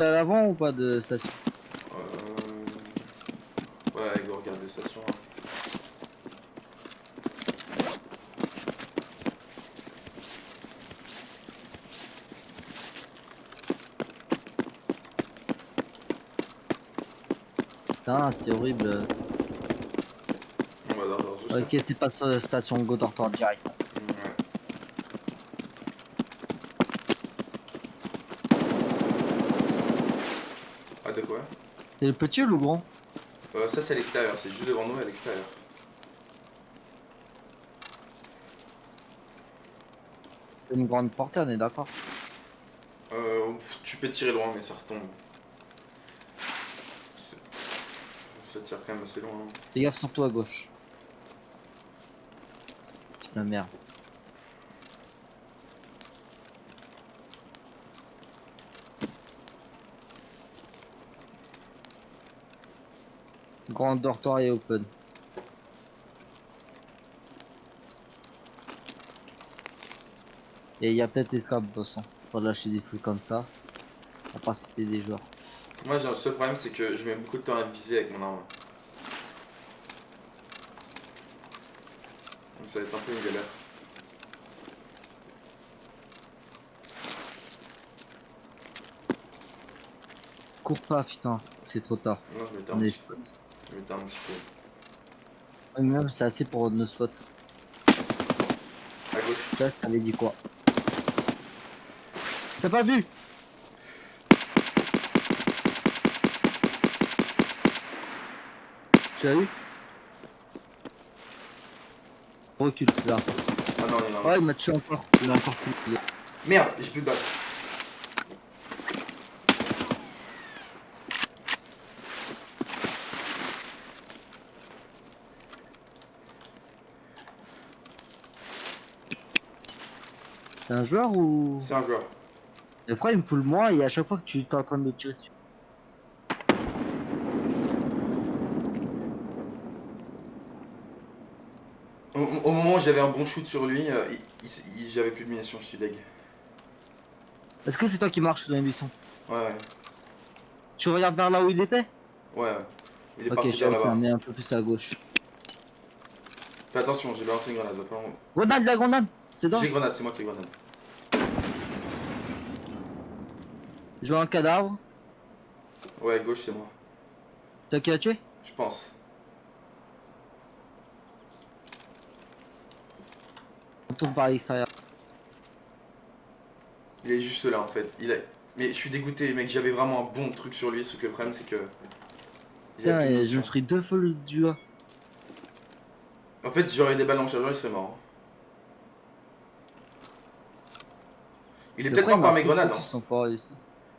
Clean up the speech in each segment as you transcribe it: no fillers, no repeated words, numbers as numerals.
avant ou pas de station? Ouais, il doit regarder station. Hein. Putain, c'est horrible. On va dans tout ça. Ok, c'est pas sur la station Godortoir direct. Ouais. Ah, de quoi? C'est le petit ou le grand? Ça, c'est à l'extérieur. C'est juste devant nous à l'extérieur. C'est une grande portée, on est d'accord. Tu peux tirer loin, mais ça retombe. Ça tire quand même assez loin. Hein. Fais gaffe surtout à gauche. Putain, merde. Grand dortoir et open. Et il y a peut-être escape, de toute façon. Pour lâcher des fruits comme ça. À part si t'es des joueurs. Moi, j'ai un seul problème, c'est que je mets beaucoup de temps à viser avec mon arme. Donc ça va être un peu une galère. Cours pas, putain. C'est trop tard. Non, je m'étais un On est petit spot. peu. Je m'étais un petit peu. Ouais, mais même c'est assez pour nos spots. À gauche. Là, je t'avais dit quoi? T'as pas vu? Tu l'as vu? Recule là. Ah non, il y en a un. Ouais, il m'a tué encore. Il m'a encore tué. Merde, j'ai plus de balles. C'est un joueur ou. C'est un joueur. Le frère il me fout le moi et à chaque fois que tu es en train de me tirer dessus. Au moment où j'avais un bon shoot sur lui, j'avais plus de munitions, je suis deg. Est-ce que c'est toi qui marches dans les buissons? Ouais, ouais. Tu regardes vers là où il était? Ouais, ouais. Il est Ok, parti j'ai vers aucun, là-bas. mais un peu plus à gauche. Fais attention, j'ai balancé une grenade. Grenade, la grenade! C'est J'ai dans. grenade, c'est moi qui ai grenade. Je vois un cadavre. Ouais, gauche, c'est moi. C'est toi qui l'as tué? Je pense. On tourne par l'extérieur. Il est juste là en fait. Mais je suis dégoûté, mec, j'avais vraiment un bon truc sur lui, sauf que le problème c'est que. Il a Putain, plus de et je me munitions. suis pris deux fois le du gars. En fait, j'aurais des balles en chargeur, il serait mort. Hein. Il est Le peut-être frère il mort m'a par mes full grenades. Hein. focus son fort ici.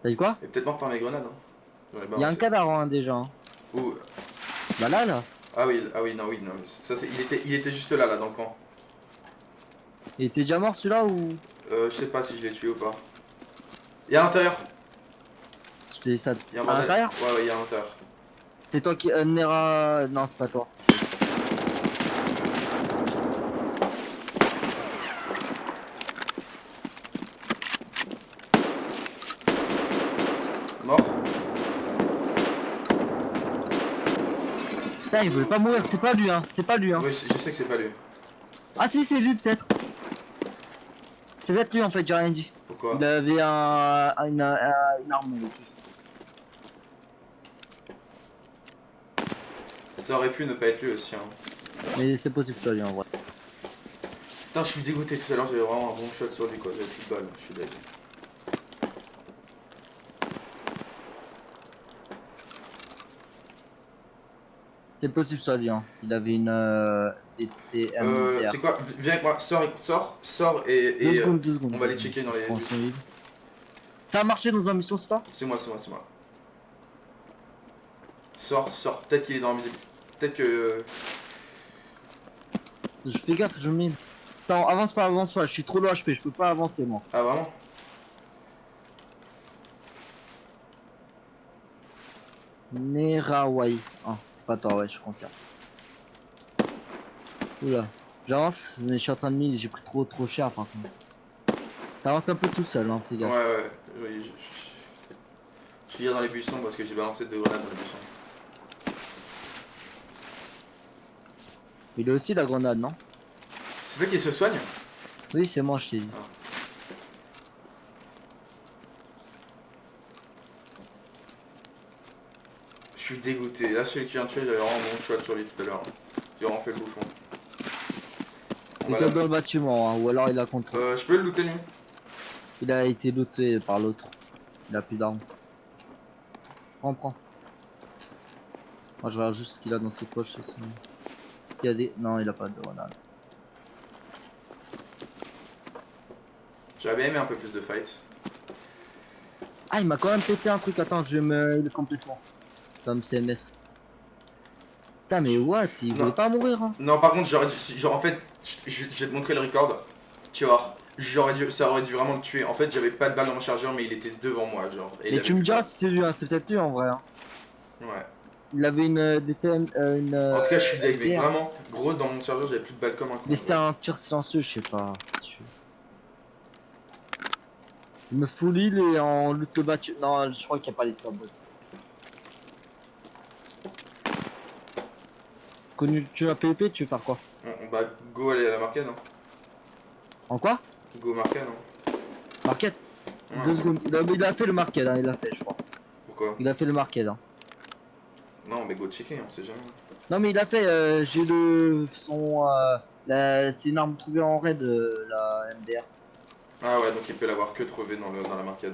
T'as dit quoi? Il est peut-être mort par mes grenades. Hein. J'aurais Il y a un balancé. cadavre hein, déjà. Hein. Ouh. Bah là, là. Ah oui, non, oui, non. Ça, il était juste là, dans le camp. Il était déjà mort celui-là ou. Je sais pas si je l'ai tué ou pas. Il est à l'intérieur. Je t'ai dit ça. Il y a un À bordel. l'intérieur? Ouais, ouais, il est à l'intérieur. C'est toi qui. Nera. Non, c'est pas toi. Mort. Putain, il voulait pas mourir, c'est pas lui, hein. C'est pas lui, hein. Oui, je sais que c'est pas lui. Ah si, c'est lui peut-être. C'est peut-être lui en fait, j'ai rien dit. Pourquoi? Il avait une arme. Ça aurait pu ne pas être lui aussi. Hein. Mais c'est possible que ce soit lui en vrai. Putain, je suis dégoûté tout à l'heure, j'avais vraiment un bon shot sur lui quoi. J'avais plus de balles, je suis dégoûté. C'est possible que ce soit lui, hein. Il avait une DTMDR. C'est quoi? Viens avec moi, sors Deux et secondes, 2 secondes. on va aller checker dans Je les prends bus. son livre. Ça a marché dans un mission, c'est toi? C'est moi. Sors, peut-être qu'il est dans le milieu. Peut-être que. Je fais gaffe, je mine. Attends, avance pas, je suis trop low HP, je peux pas avancer moi. Ah vraiment? Nerawai. Ah, c'est pas toi, ouais, je confirme. Oula. J'avance, mais je suis en train de mise, j'ai pris trop cher par contre. T'avances un peu tout seul, hein, fais Ouais, gaffe. ouais. Oui, Je suis dans les buissons parce que j'ai balancé 2 grenades dans les buissons. Il a aussi la grenade, non? C'est toi qui se soigne? Oui, c'est moi, je t'ai dit. Ah. Je suis dégoûté. Là, celui qui vient de tuer, il avait vraiment bon choix sur lui tout à l'heure. J'ai vraiment fait le bouffon. On Il va était là. dans le bâtiment, hein, ou alors il a contre. Je peux le looter lui? Il a été looté par l'autre. Il a plus d'armes. Prends. Moi, je regarde juste ce qu'il a dans ses poches. Est-ce qu'il y a des... Non, il a pas de grenade. J'aurais bien aimé un peu plus de fight. Ah, il m'a quand même pété un truc. Attends, je vais me... Il est complètement. Comme CMS. Putain, mais what? Il voulait Non. pas mourir, hein. Non, par contre, j'aurais dû. Genre, en fait, je vais te montrer le record. Tu vois, ça aurait dû vraiment le tuer. En fait, j'avais pas de balle dans mon chargeur, mais il était devant moi, genre. Et il Mais avait tu me plus de diras balle. si c'est lui, hein. C'est peut-être lui en vrai, hein. Ouais. Il avait une DTM, une En tout cas, je suis deg, mec. MDR. Vraiment, gros, dans mon chargeur, j'avais plus de balle comme un con. Mais c'était Genre. un tir silencieux, je sais pas. Il me fout l'île et en loot le bâtiment. Non, je crois qu'il n'y a pas les scabots. Connu, tu as PvP, tu veux faire quoi? Bah, go aller à la market, hein. En quoi? Go market, hein. Market? Ouais. 2 secondes. Il a fait le market, hein, il a fait, je crois. Pourquoi? Il a fait le market, hein. Non, mais go checker, on sait jamais. Non, mais il a fait, j'ai le. Son. C'est une arme trouvée en raid, la MDR. Ah ouais, donc il peut l'avoir que trouvé dans la market.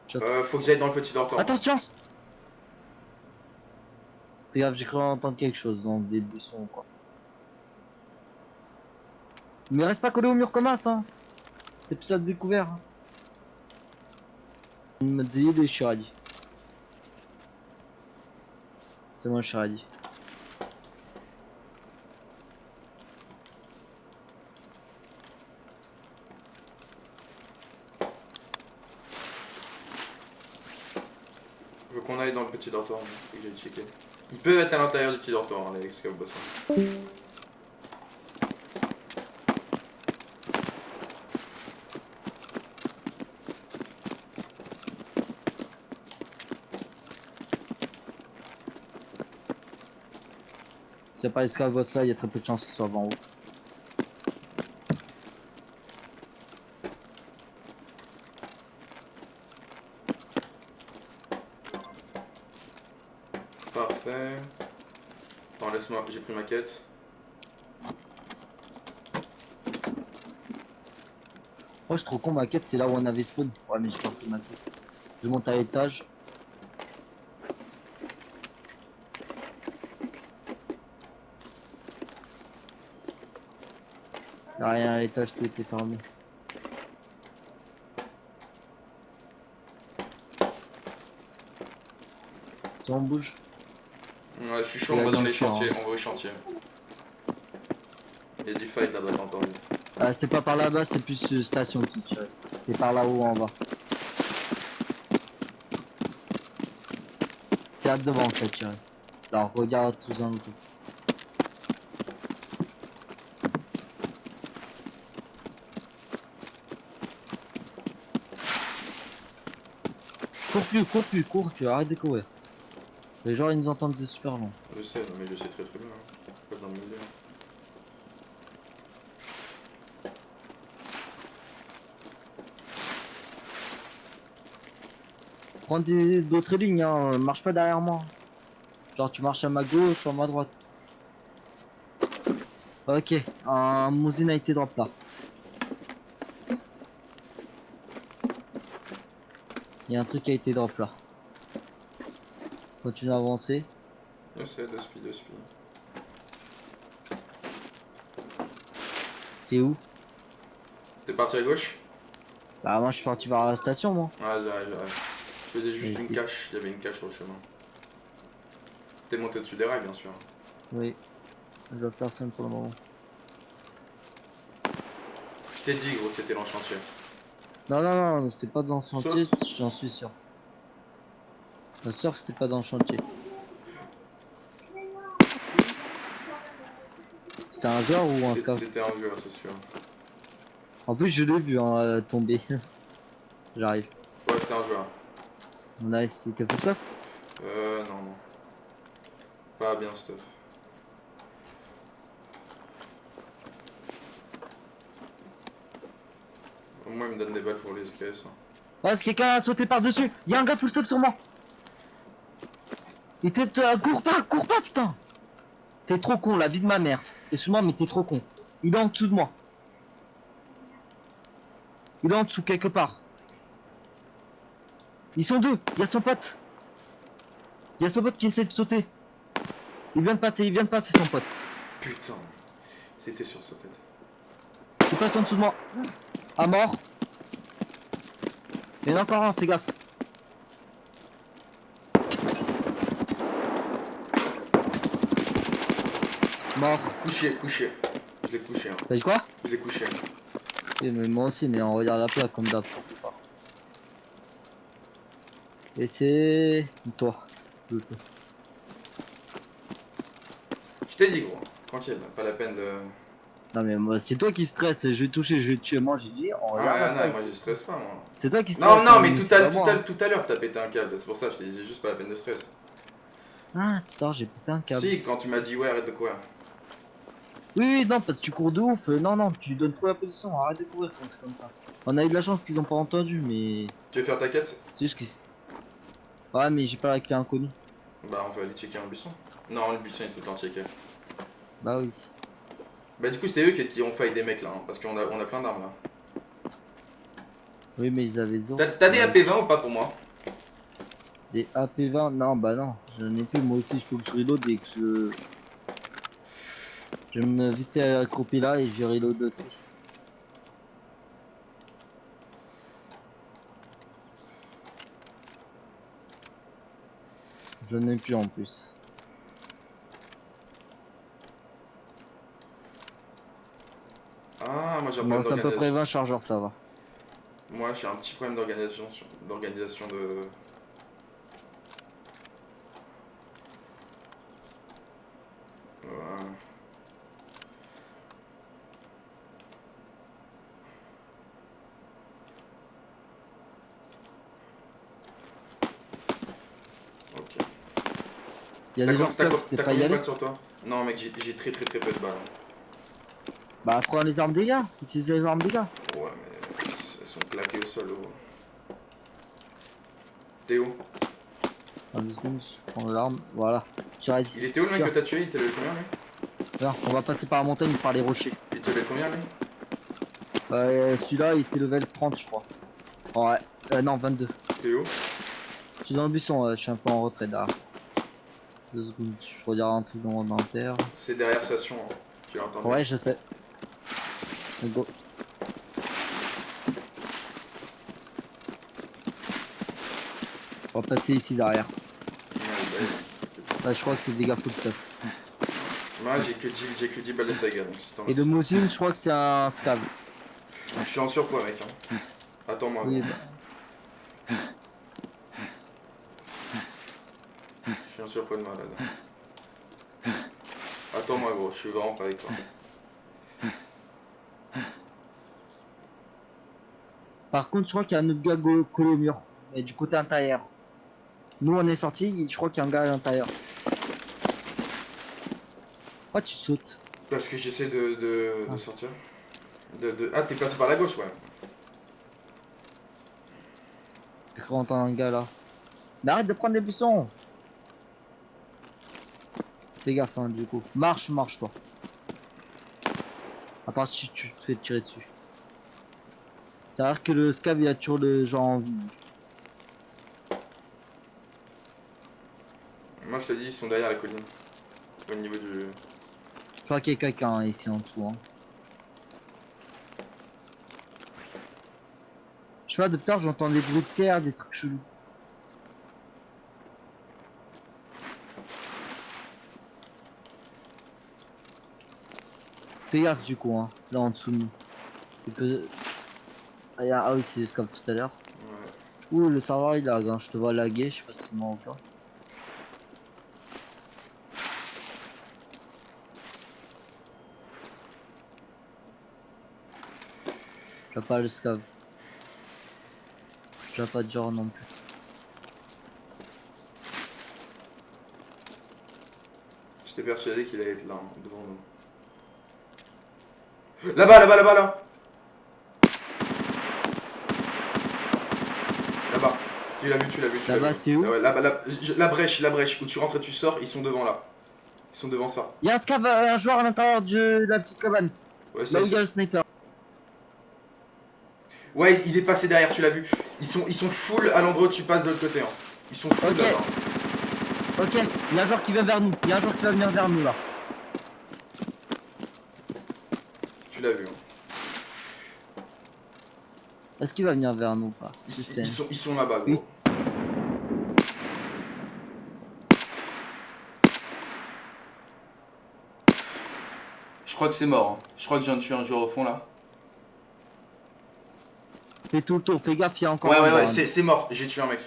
Shot. Faut que j'aille dans le petit dortoir. Attention! Fais gaffe, j'ai cru entendre quelque chose dans des buissons, quoi. Mais reste pas collé au mur comme ça, hein. Épisode découvert. Hein. Il m'a dit des chiradi. C'est moi le chiradi. Faut qu'on aille dans le petit dortoir, hein. Faut que j'aille checker. Il peut être à l'intérieur du petit dortoir, hein, les scouts boss. Si c'est pas escalade ça, il y a très peu de chances qu'il soit en haut. Parfait. Attends, laisse-moi, j'ai pris ma quête. Moi je suis trop con, ma quête c'est là où on avait spawn. Ouais, mais j'ai pas pris ma quête. Je monte à l'étage. Y'a rien à l'étage, tout était fermé. Si on bouge. Ouais, je suis chaud, Il on a va dans bien les fait, hein. chantiers, on va au chantier. Il y a du fight là-bas, j'ai entendu. Ah, c'était pas par là-bas, c'est plus station qui tirait. C'est par là-haut en bas. C'est à devant que ça tirait. Alors regarde tous un coup. Cours plus, arrête de courir. Les gens ils nous entendent de super long. Je sais, non mais je sais très très bien. Hein. Pas dans le milieu. Prends d'autres lignes, hein, marche pas derrière moi. Genre tu marches à ma gauche ou à ma droite. Ok, un Mousine a été drop là. Il y a un truc qui a été drop là. Continue à avancer. Je sais, de speed, de speed. C'est où? T'es parti à gauche? Bah moi je suis parti vers la station moi. Ouais, j'arrive. Je faisais juste Et une puis- cache, il y avait une cache sur le chemin. T'es monté au-dessus des rails, bien sûr. Oui. Je vois personne pour le moment. Je t'ai dit, gros, que c'était dans le chantier. Non, c'était pas dans le chantier, Saute. j'en suis sûr. Bien sûr que c'était pas dans le chantier. C'était un joueur ou un scout? C'était un jeu, c'est sûr. En plus je l'ai vu hein, tomber. J'arrive. Ouais, c'était un joueur. Nice, c'était full stuff. Non, non. Pas bien stuff. Au moins, il me donne des balles pour les SKS. Hein. Ouais, parce que quelqu'un a sauté par-dessus. Y'a un gars full stuff sur moi. Il était. Cours pas, putain. T'es trop con, la vie de ma mère. Excuse-moi, mais t'es trop con. Il est en dessous de moi. Il est en dessous, quelque part. Ils sont deux. Il y a son pote. Il y a son pote qui essaie de sauter. Il vient de passer son pote. Putain. C'était sur sa tête. Il passe en dessous de moi. À mort. Il y en a encore un, fais gaffe. Mort. Couché, couché. Je l'ai couché. Hein. T'as dit quoi? Je l'ai couché. Oui, mais moi aussi, mais on regarde la plaque comme d'hab. Et c'est... toi. Je t'ai dit, gros. Tranquille, pas la peine de... Non mais moi, c'est toi qui stresse. Je vais toucher, je vais tuer. Moi, j'ai dit, on Ah regarde la ouais, non, plaque. moi je stresse pas, moi. C'est toi qui Non, stresse. non, Hein, mais c'est pas moi. Hein. tout à l'heure, t'as pété un câble. C'est pour ça que je t'ai dit juste pas la peine de stress. Ah, putain, j'ai pété un câble. Si, quand tu m'as dit ouais, arrête de courir. Oui, oui, non, parce que tu cours de ouf. Non, non, tu donnes trop la position. Arrête de courir quand c'est comme ça. On a eu de la chance qu'ils ont pas entendu, mais... Tu veux faire ta quête? C'est juste qu'ils... Ouais, mais j'ai pas la clé inconnue. Bah, on peut aller checker un buisson. Non, le buisson est tout le temps checké. Bah oui. Bah, du coup, c'était eux qui ont failli des mecs là, hein, parce on a plein d'armes là. Oui, mais ils avaient zéro. T'as des AP20 ou pas pour moi? Des AP20, non, bah non. Je n'ai plus, moi aussi, il faut que je reload et que je... Je vais me vite fait accrouper là et je vais reload aussi. Je n'ai plus en plus. Ah, moi j'ai un Bon, problème c'est à peu près d'organisation. 20 chargeurs, ça va. Moi j'ai un petit problème d'organisation de... Voilà. Ok. Il y a des gens T'as stuff, t'es t'as pas combien y de aller? balles sur toi? Non mec, j'ai très peu de balles. Bah prends les armes des gars, utilise les armes des gars. Ouais mais elles sont plaquées au sol. Oh. T'es où? Dans 2 secondes, je prends l'arme, voilà. Tire, Il était où le mec que tire. t'as tué? Il était level combien lui? Alors, on va passer par la montagne par les rochers. Il était level combien lui? Celui-là, il était level 30, je crois. Ouais, non, 22. T'es où? Je suis dans le buisson, je suis un peu en retrait là. 2 secondes, je regarde un truc dans mon inventaire. C'est derrière station, hein. Tu l'as entendu? Ouais, je sais. Let's go. On va passer ici derrière. Ouais, Là, je crois que c'est des gars full stuff. moi j'ai que 10 balles de saga donc si t'en Et le Mosin, je crois que c'est un scav. Je suis en surpoids mec. Hein. Attends-moi Oui, gros. bah. Je suis en surpoids de malade. Attends-moi gros, je suis vraiment pas avec toi. Par contre, je crois qu'il y a un autre gars collé au mur. Mais du côté intérieur. Nous, on est sortis, je crois qu'il y a un gars à l'intérieur. Oh, tu sautes. Parce que j'essaie Ah. de sortir. Ah t'es passé par la gauche ouais. Je crois entendre un gars là. Mais arrête de prendre des buissons. Fais gaffe, hein, du coup. Marche, toi. À part si tu te fais tirer dessus. Ça a l'air que le scav il a toujours le genre en vie. Moi je te dis ils sont derrière la colline. Au niveau du... Je crois qu'il y a quelqu'un hein, ici en dessous. Hein. Je sais pas, depuis tard j'entends des bruits de terre, des trucs chelous. Fais gaffe du coup, hein, là en dessous de nous. Il peut... Ah oui, c'est le scav tout à l'heure. Ouais. Ouh, le serveur il lag, hein. Je te vois laguer, je sais pas si c'est moi ou pas. J'ai pas le scav. J'ai pas de genre non plus. J'étais persuadé qu'il allait être là, hein, devant nous. Là-bas, là-bas, là-bas, là. Là-bas. Tu l'as vu, tu l'as vu, tu l'as Là-bas, vu. c'est où? Ouais, là-bas, la brèche, où tu rentres et tu sors, ils sont devant là. Ils sont devant ça. Il y a un scav, un joueur à l'intérieur de la petite cabane. Ouais, Là où il y a le sniper. Ouais, il est passé derrière, tu l'as vu. Ils sont full à l'endroit où tu passes de l'autre côté. Hein. Ils sont full Ok, là-bas. ok. Il y a un joueur qui vient vers nous. Il y a un joueur qui va venir vers nous là. Tu l'as vu. Hein. Est-ce qu'il va venir vers nous ou pas? Suspense. Ils sont là-bas, Oui. gros. Je crois que c'est mort. Hein. Je crois que je viens de tuer un joueur au fond là. Fais tout le tour, fais gaffe, il y a encore Ouais, un ouais, ouais, round. c'est mort. J'ai tué un mec.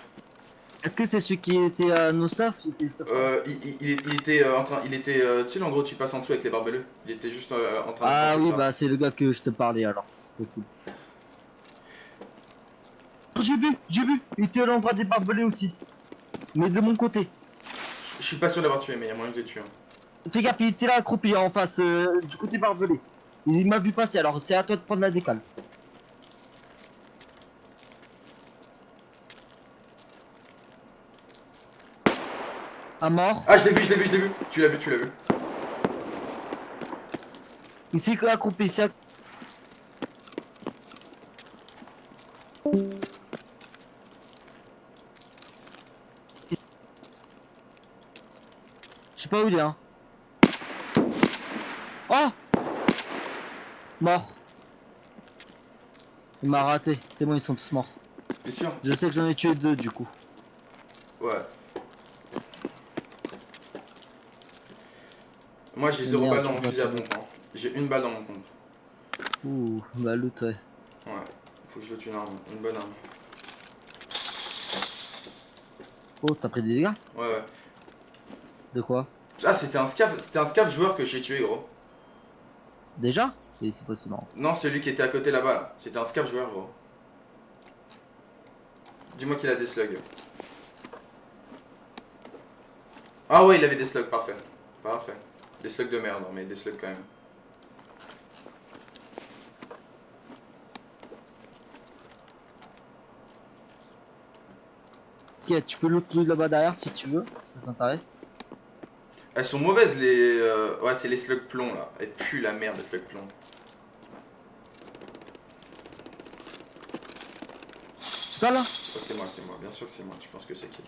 Est-ce que c'est celui qui était à nos stuff? Il était en train. Il était. Tu sais, l'endroit où tu passes en dessous avec les barbelés. Il était juste en train de Ah camper oui, ça. bah c'est le gars que je te parlais alors, c'est possible. J'ai vu, il était à l'endroit des barbelés aussi. Mais de mon côté. Je suis pas sûr d'avoir tué, mais il y a moyen que j'ai tué. Hein. Fais gaffe, il était là accroupi en face, du côté barbelé. Il m'a vu passer, alors c'est à toi de prendre la décale. À mort. Ah, je l'ai vu, je l'ai vu, je l'ai vu. Tu l'as vu, tu l'as vu. Il s'est accroupi, Je sais pas où il est, hein. Oh! Mort. Il m'a raté. C'est bon, ils sont tous morts. T'es sûr? Je sais que j'en ai tué 2 du coup. Ouais. Moi j'ai 0 Merde, balle tu dans peux mon pas fusil à trouver. pompe. Hein. J'ai une balle dans mon compte. Ouh, bah loot, ouais. Ouais. Faut que je tue une arme. Une bonne arme. Oh, t'as pris des dégâts? Ouais, ouais. De quoi? Ah, c'était un scav joueur que j'ai tué, gros. Déjà? Oui, c'est possible. Non, celui qui était à côté là-bas, là. C'était un scav joueur, gros. Dis-moi qu'il a des slugs. Ah ouais, il avait des slugs, parfait. Parfait. Des slugs de merde, mais des slugs quand même. Ok, tu peux loot là-bas derrière si tu veux, ça t'intéresse. Elles sont mauvaises les... Ouais, c'est les slugs plomb là. Elles puent la merde, les slugs plomb. C'est toi là? Ça c'est moi. Bien sûr que c'est moi. Tu penses que c'est qui?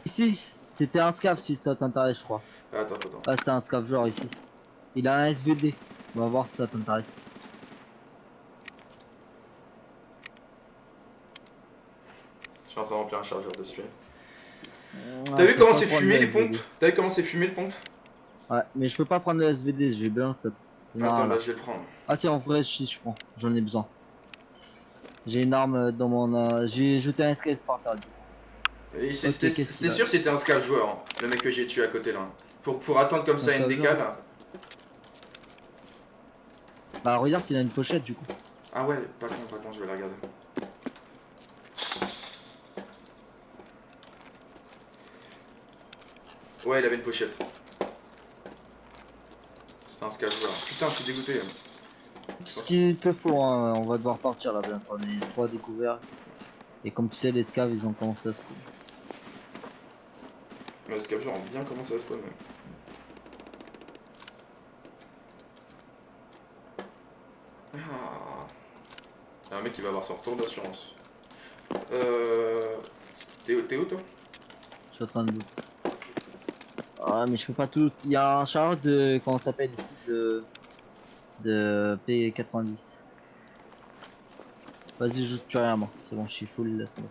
Ici, c'était un scav si ça t'intéresse, je crois. Attends, attends. Ah, c'était un scav genre ici. Il a un SVD. On va voir si ça t'intéresse. Je suis en train de remplir un chargeur de suie. Ah, T'as je vu peux comment pas c'est prendre fumé le les pompes? SVD. T'as vu comment c'est fumé le pompe? Ouais, mais je peux pas prendre le SVD, j'ai besoin de ça. Il y en a Attends, un bah là. je vais le prendre. Ah si, en vrai, si je prends. J'en ai besoin. J'ai une arme dans mon... J'ai jeté un SKS par terre du coup. Et Ok, qu'est-ce c'était qu'il a? sûr que c'était un scav joueur, hein, le mec que j'ai tué à côté là. Pour attendre comme Un ça une scav décale. joueur? Bah regarde s'il a une pochette du coup. Ah ouais, pas con, je vais la regarder. Ouais, il avait une pochette. C'était un scav joueur. Putain, je suis dégoûté. Tout ce qu'il te faut, hein. On va devoir partir là bientôt. On est 3 découverts. Et comme tu sais, les scavs ils ont commencé à se couler. Mais le scav joueur a bien commencé à spawn même. Ah. Il y a un mec qui va avoir son retour d'assurance. T'es où toi? Je suis en train de loot. Ah mais je peux pas tout. Il y a un chargeur de. Comment ça s'appelle ici de P90. Vas-y, je tue rien moi. C'est bon, je suis full, laisse-moi.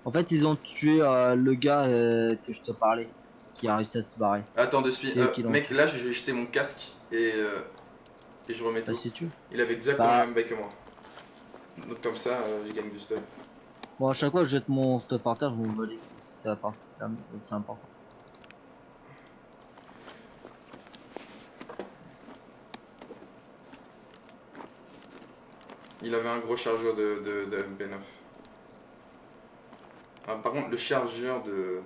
En fait, ils ont tué le gars que je te parlais, qui a réussi à se barrer. Attends, de suite. C'est eux qui l'ont Mec, tué. là je vais jeter mon casque et je remets Bah, tout. si tu veux. Il avait exactement le Bah, même bail que moi. Donc comme ça, je gagne du stuff. bon, à chaque fois que je jette mon stuff par terre, je m'en bats les couilles. C'est important. Il avait un gros chargeur de MP9. Ah, par contre, le chargeur de...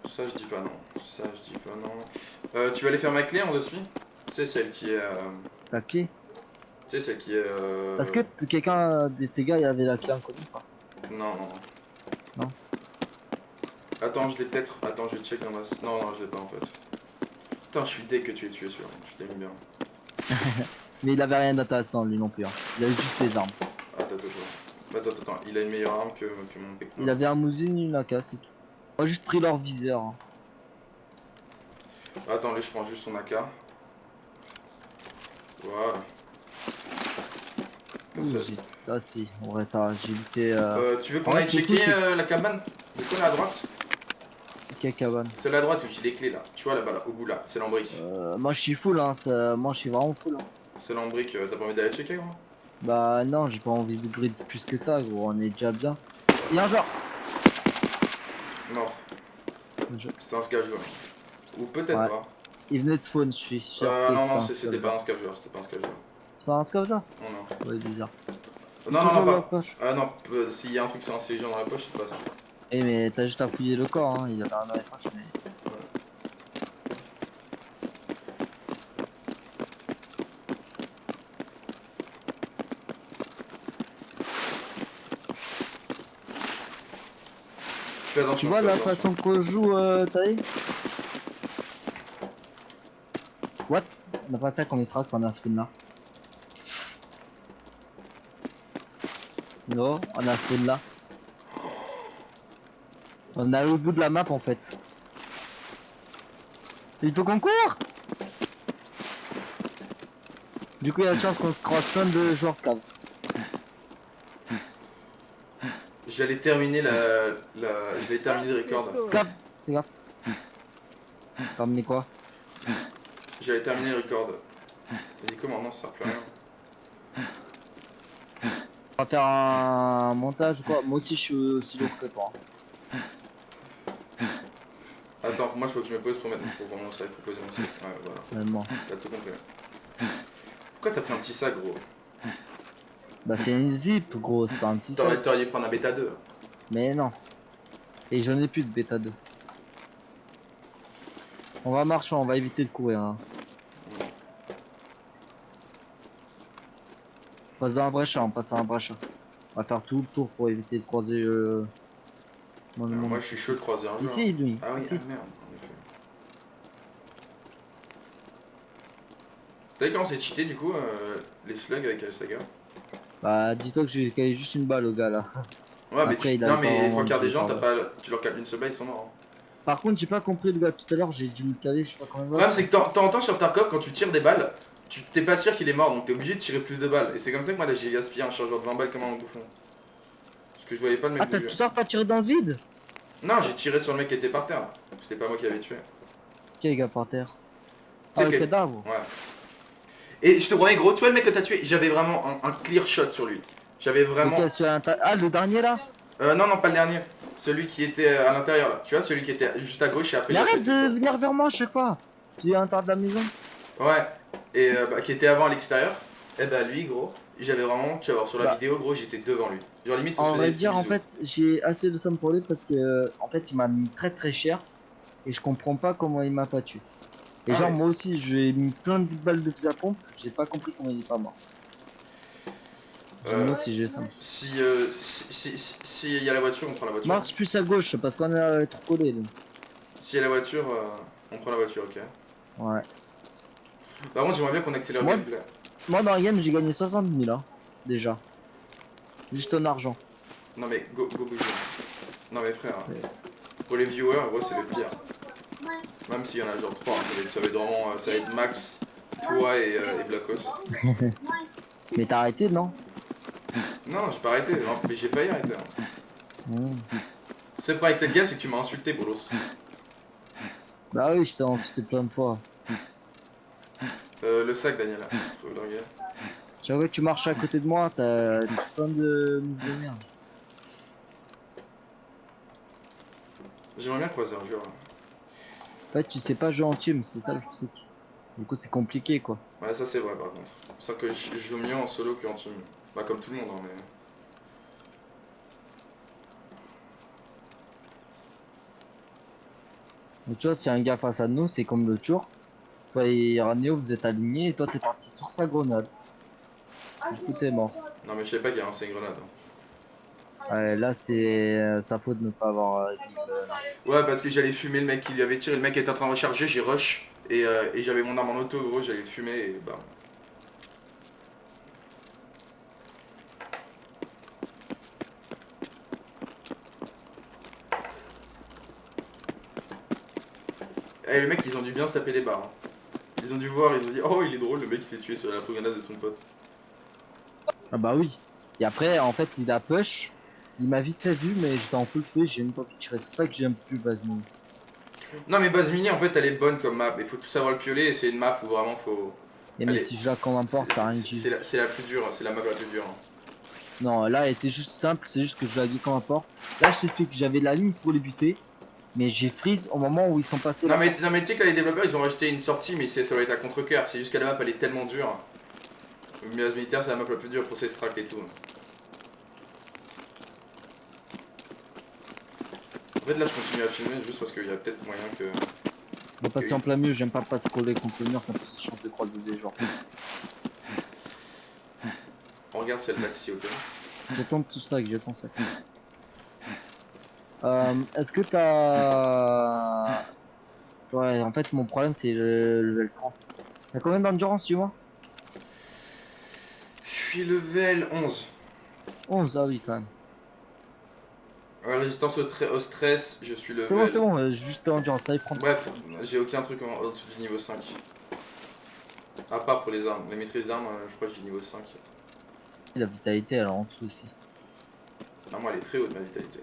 Ça, je dis pas non. Ça, je dis pas non. Tu vas aller faire ma clé en dessus. Tu sais, celle qui est... Ta clé? Tu sais, celle qui est... Est-ce que quelqu'un de tes gars il avait la clé inconnue ou pas? Non, non, non. Non. Attends, je l'ai peut-être. Attends, je check dans ma... Non, non, je l'ai pas en fait. Putain, je suis dès que tu es tué sur. Je t'aime bien. Mais il avait rien d'intéressant lui non plus. Hein. Il avait juste des armes. Attends. Il a une meilleure arme que mon pec. Il avait un mousine, une AK, c'est tout. On a juste pris leur viseur. Hein. Attends, là, je prends juste son AK. Voilà. Comme Ouh, ça. j'ai... Ah si, en vrai ça, j'ai évité... Tu veux qu'on Ouais, aille c'est checker tout, c'est- la cabane? De quoi là à droite? Quelle cabane? Celle à droite où j'ai les clés là. Tu vois là-bas là, au bout là. C'est l'embrique. Moi je suis full, hein, moi je suis vraiment full. Hein. C'est l'embrique, t'as pas envie d'aller checker gros? Bah non, j'ai pas envie de grid plus que ça, gros, on est déjà bien. Il y a un genre. Mort. Je- C'était un scavengeur. Ou peut-être Ouais. pas. Il venait de spawn, je suis certain. Non, c'était pas un scavengeur. C'était pas un scavengeur. C'est pas un scout là? Non, non. Ouais, bizarre. Non, Toujours la pas. poche. Ah non, s'il y a un truc sans intelligent dans la poche, c'est pas ça. Eh mais t'as juste à fouiller le corps, hein, il avait rien dans les poches, mais... Fais attention. Tu vois fais la attention. façon qu'on joue, Taï? What? On a pas ça comme il sera quand on a un spawn là. Non, on a un spawn là. On est au bout de la map en fait. Il faut qu'on court. Du coup il y a de chance qu'on se croise plein de joueurs scav. J'allais terminer J'allais terminer le record. Scav, fais gaffe. T'as emmené quoi? J'allais terminer le record. J'ai dit comment? Non, ça sert plus à rien. On va faire un montage ou quoi? Moi aussi je suis aussi lourd que toi. Attends, moi je faut que je me pose pour vraiment ça, pour poser mon sac. Ouais, voilà. Même moi. T'as tout compris. Pourquoi t'as pris un petit sac, gros? Bah c'est une zip gros, c'est pas un petit sac. T'aurais dû prendre un bêta 2. Mais non. Et je n'ai plus de bêta 2. On va marcher, on va éviter de courir. Hein. On passe dans un vrai champ, on passe dans un vrai champ. On va faire tout le tour pour éviter de croiser mon monde. Moi je suis chaud de croiser un joueur. Ici, lui. Ah oui, Ici. ah merde, en effet. T'as vu comment c'est cheaté du coup, les slugs avec Saga? Bah dis-toi que j'ai calé juste une balle au gars là. Ouais, mais Après, il non, avait pas mais les vraiment trois quarts des de gens, parler. tu leur cales une seule balle, ils sont morts. Hein. Par contre j'ai pas compris le gars tout à l'heure, j'ai dû me caler je sais pas combien de Le balles. problème, c'est que t'entends sur Tarkov, quand tu tires des balles, tu t'es pas sûr qu'il est mort, donc t'es obligé de tirer plus de balles. Et c'est comme ça que moi là j'ai gaspillé un chargeur de 20 balles comme un bouffon. Parce que je voyais pas le mec Ah t'as bouger. tout à l'heure pas tiré dans le vide? Non, j'ai tiré sur le mec qui était par terre. C'était pas moi qui l'avais tué. Quel gars par terre? Tu sais Ah le que- cadavre. Ouais. Et je te promets, gros, tu vois le mec que t'as tué, j'avais vraiment un clear shot sur lui. J'avais vraiment. Lequel, ah le dernier là? Non, non, pas le dernier. Celui qui était à l'intérieur là. Tu vois, celui qui était juste à gauche et après. Mais il a arrête fait de tout. venir vers moi à chaque fois. Tu es à l'intérieur de la maison. Ouais. Et qui était avant à l'extérieur. Et bah lui, gros, j'avais vraiment. Tu vas voir sur la Bah. vidéo, gros, j'étais devant lui. Genre limite, En se faisait vrai des petits dire en bisous. fait j'ai assez de somme pour lui parce que en fait il m'a mis très très cher et je comprends pas comment il m'a pas tué. Et Ah genre ouais. moi aussi j'ai mis plein de balles de fusil à pompe, j'ai pas compris comment il est pas mort. Moi aussi j'ai ça. Si y a la voiture, on prend la voiture. Marche plus à gauche parce qu'on est trop collé. Là. Si y a la voiture, on prend la voiture, ok. Ouais. Par contre, j'aimerais bien qu'on accélère le Moi- gameplay. Moi dans la game j'ai gagné 60 000 là. Déjà. Juste en argent. Non mais go bouger. Non mais frère, Ouais. pour les viewers, gros, c'est le pire. Même s'il y en a genre 3, ça va être vraiment, ça va être Max, toi et Blackos. Mais t'as arrêté non? Non, j'ai pas arrêté, non, mais j'ai failli arrêter. Hein. Mmh. C'est le problème avec cette game, c'est que tu m'as insulté, Bolos. Bah oui je t'ai insulté plein de fois. Le sac, Daniela, faut le regarder. Chaque fois que tu marches à côté de moi t'as plein de moves de merde. J'aimerais bien croiser un joueur. En fait tu sais pas jouer en team, c'est ça le truc. Du coup c'est compliqué quoi. Ouais, ça c'est vrai par contre. C'est que je joue mieux en solo qu'en team. Bah comme tout le monde, hein, mais... Mais tu vois, si y a un gars face à nous, c'est comme l'autre jour. Toi et Ranio, vous êtes alignés et toi t'es parti sur sa grenade. Du coup t'es mort. Non mais je savais pas qu'il y a lancé une grenade. Ouais, là c'était sa faute de ne pas avoir give, Ouais, parce que j'allais fumer le mec qui lui avait tiré. Le mec était en train de recharger, j'ai rush. Et j'avais mon arme en auto, gros, j'allais le fumer et bah... Eh, les mecs, ils ont dû bien se taper des barres. Hein. Ils ont dû voir, ils ont dit, oh, il est drôle, le mec qui s'est tué sur la grenade de son pote. Ah bah oui. Et après, en fait, il a push. Il m'a vite fait vu, mais j'étais en full play, j'ai même pas pu tirer. C'est pour ça que j'aime plus Basmine. Non, mais base mini, en fait, elle est bonne comme map. Il faut tout savoir le pioler et c'est une map où vraiment faut... Et mais Allez, si je la comme un port, ça a rien dit. c'est la plus dure, c'est la map la plus dure. Hein. Non, là, elle était juste simple, c'est juste que je la dis comme un port. Là, je t'explique, j'avais la ligne pour les buter, mais j'ai freeze au moment où ils sont passés là. Non mais tu sais que là, les développeurs, ils ont rajouté une sortie, mais ça va être à contre-cœur. C'est juste que la map, elle est tellement dure. Le base militaire, c'est la map la plus dure pour ses stracks et tout. En fait, là, je continue à filmer juste parce qu'il y a peut-être moyen que... On va passer en plein milieu, j'aime pas passer coller contre le mur quand on se chante de croiser des gens. On regarde si elle taxi, ok. Je tombe tout stack, je ton sac. Est-ce que t'as... Ouais, en fait, mon problème, c'est le level 30. T'as combien d'endurance, tu vois? Je suis level 11. 11, ah oui, quand même. Résistance au stress, je suis C'est bon, level... c'est bon, juste l'endurance, ça y prend. Bref, j'ai aucun truc en dessous du niveau 5. À part pour les armes. Les maîtrises d'armes, je crois que j'ai niveau 5. La vitalité, elle est en dessous aussi. Ah, moi, elle est très haute, ma vitalité.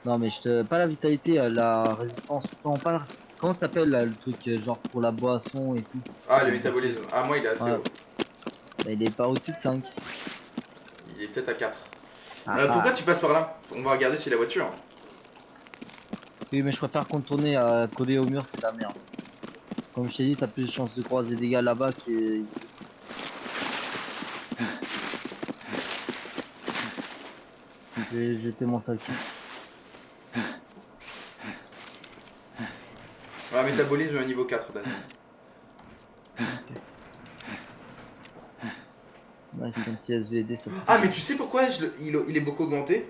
Non, mais pas la vitalité, la résistance. Non, pas comment ça s'appelle là, le truc genre pour la boisson et tout? Ah, le métabolisme. Ah, moi, il est assez Ouais. haut. Bah, il est pas au-dessus de 5. Il est peut-être à 4. Ah, Pourquoi ah. tu passes par là? On va regarder si la voiture. Oui, mais je préfère contourner à coller au mur, c'est de la merde. Comme je t'ai dit, t'as plus de chances de croiser des gars là-bas qu'ici. Je vais jeter mon sac. Ah, métabolisme niveau 4, Daniel. Ouais, c'est un petit SVD, ça fait. Ah, mais tu sais pourquoi il est beaucoup augmenté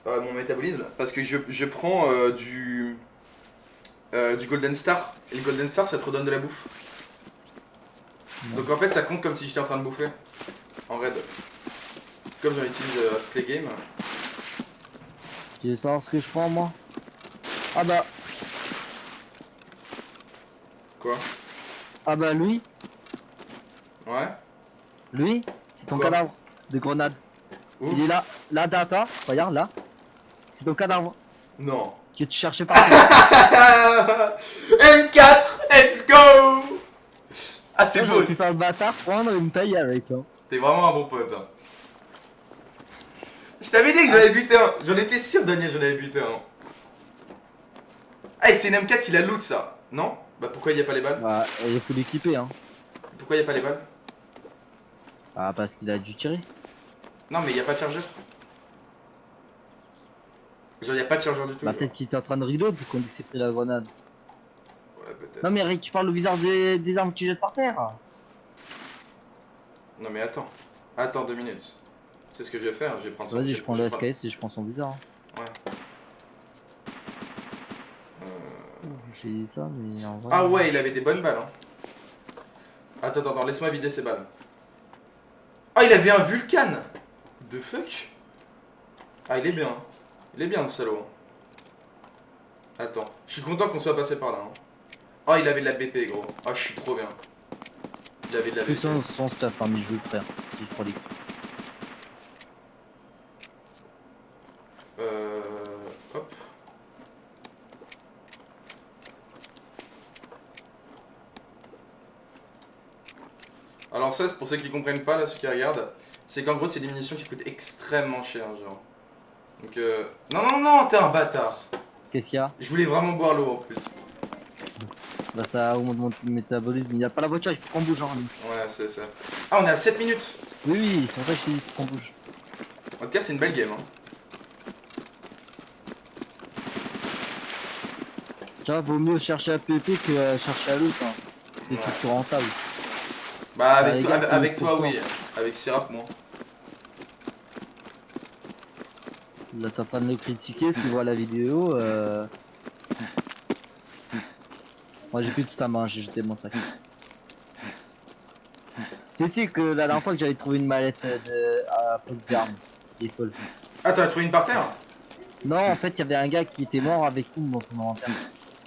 mon métabolisme? Parce que je prends du Golden Star. Et le Golden Star, ça te redonne de la bouffe. Ouais. Donc en fait, ça compte comme si j'étais en train de bouffer. En raid. Comme j'en utilise toutes les games. Tu veux savoir ce que je prends, moi? Ah bah, Quoi? ah bah lui, Ouais? lui, c'est ton Quoi? cadavre de grenade. Où? Il est là, là derrière toi, regarde là. C'est ton cadavre Non. que tu cherchais partout. M4, let's go! Ah, c'est Moi, beau. j'aurais pu faire le bâtard, prendre et me tailler avec. Hein. T'es vraiment un bon pote. Hein. Je t'avais dit que j'en avais buté un. J'en étais sûr, Daniel, j'en avais buté un. Ah, et c'est une M4 qui la loot, ça. Non? Bah pourquoi il y a pas les balles? Bah, il faut l'équiper, hein. Pourquoi il y a pas les balles? Ah, parce qu'il a dû tirer. Non, mais il y a pas de chargeur. Genre, il y a pas de chargeur du tout. Bah, genre. peut-être qu'il était en train de reload quand il s'est pris la grenade. Ouais, peut-être. Non, mais récupère le viseur des armes que tu jettes par terre. Non, mais attends. Attends 2 minutes. C'est ce que je vais faire. Je vais prendre son. Vas-y, je prends le SKS et je prends son viseur. Hein. Ouais. J'ai dit ça, mais en vrai. Ah ouais, il avait des bonnes balles. Hein. Attends, laisse-moi vider ces balles. Ah, il avait un Vulcan. The fuck? Ah, il est bien. Il est bien, le salaud. Attends, je suis content qu'on soit passé par là. Hein. Oh, il avait de la BP, gros. Ah, je suis trop bien. Il avait de Je la fais BP. son stuff, hein, mais je joue frère. Si je prends l'équipe. Hop. Alors ça, c'est pour ceux qui comprennent pas, là, ceux qui regardent, c'est qu'en gros, c'est des munitions qui coûtent extrêmement cher, genre. Donc, non, t'es un bâtard. Qu'est-ce qu'il y a? Je voulais vraiment boire l'eau en plus. Bah, ça augmente mon métabolisme. Il n'y a pas la voiture, il faut qu'on bouge en ligne. Ouais, c'est ça. Ah, on est à 7 minutes. Oui, oui, c'est pour ça que je t'ai dit qu'on bouge. En tout cas, c'est une belle game. Hein. Tu vois, vaut mieux chercher à PP que chercher à loot. Hein. C'est Ouais. toujours plus rentable. Bah, Enfin, avec, les toi, gars qui avec lootent tout toi, le temps. oui. Avec Syrap, moi. Là, t'es en train de le critiquer s'il voit la vidéo. Moi, j'ai plus de stamina, j'ai jeté mon sac. C'est que la dernière fois que j'avais trouvé une mallette à poc d'armes. Des folles. Ah, t'as trouvé une par terre? Non, en fait, il y avait un gars qui était mort avec une dans son inventaire.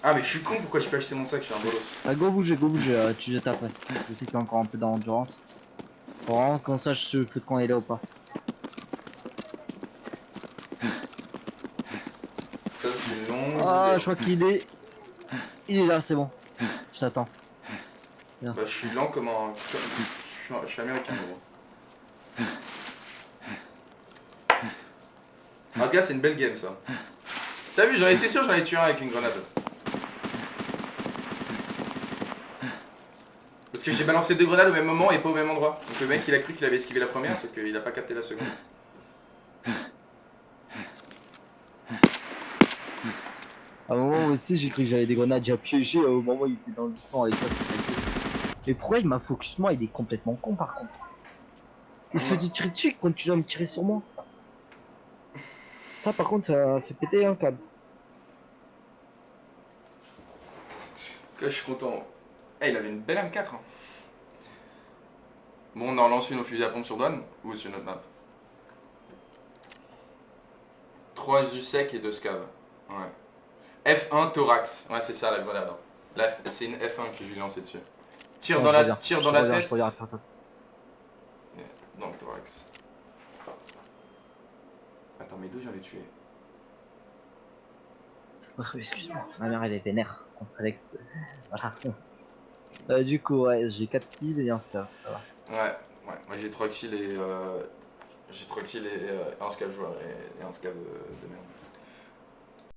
Ah, mais je suis con, pourquoi j'ai pas acheté mon sac? Je suis un bolos. Ah, go bouger, tu jettes après. Je sais qu'il y a encore un peu d'endurance. Faut vraiment qu'on sache ce feu de camp il est là ou pas. Ça, c'est une longue Ah, vidéo. je crois qu'il est. Il est là, c'est bon. Je t'attends. Viens. Bah, je suis lent comme un. Je suis américain, gros. En tout cas, c'est une belle game, ça. T'as vu, j'en étais sûr, j'en ai tué un avec une grenade. Parce que j'ai balancé 2 grenades au même moment et pas au même endroit. Donc le mec, il a cru qu'il avait esquivé la première, sauf qu'il a pas capté la seconde. À un moment aussi, j'ai cru que j'avais des grenades déjà piégées au moment où il était dans le sang avec toi. Mais pourquoi il m'a focus moi? Il est complètement con par contre. Il se fait tirer dessus quand tu dois me tirer sur moi. Ça par contre, ça fait péter un câble. En tout cas, je suis content. Eh, il avait une belle M4. Hein. Bon, on en relance une au fusil à pompe sur douane ou sur notre map. 3 USEC et 2 scav. Ouais. F1 thorax. Ouais, c'est ça la grenade. Hein. Là, c'est une F1 que je lui ai lancé dessus. Tire Non, dans je la, reviens. tire dans Je la reviens, tête. je reviens. Attends. Dans le thorax. Attends, mais d'où j'en ai tué? Excuse-moi, ma mère elle est vénère contre Alex. Voilà. Du coup, ouais, j'ai 4 kills et un scar, ça va. Ouais, moi j'ai 3 kills et. J'ai 3 kills et un scav joueur et un scav de merde.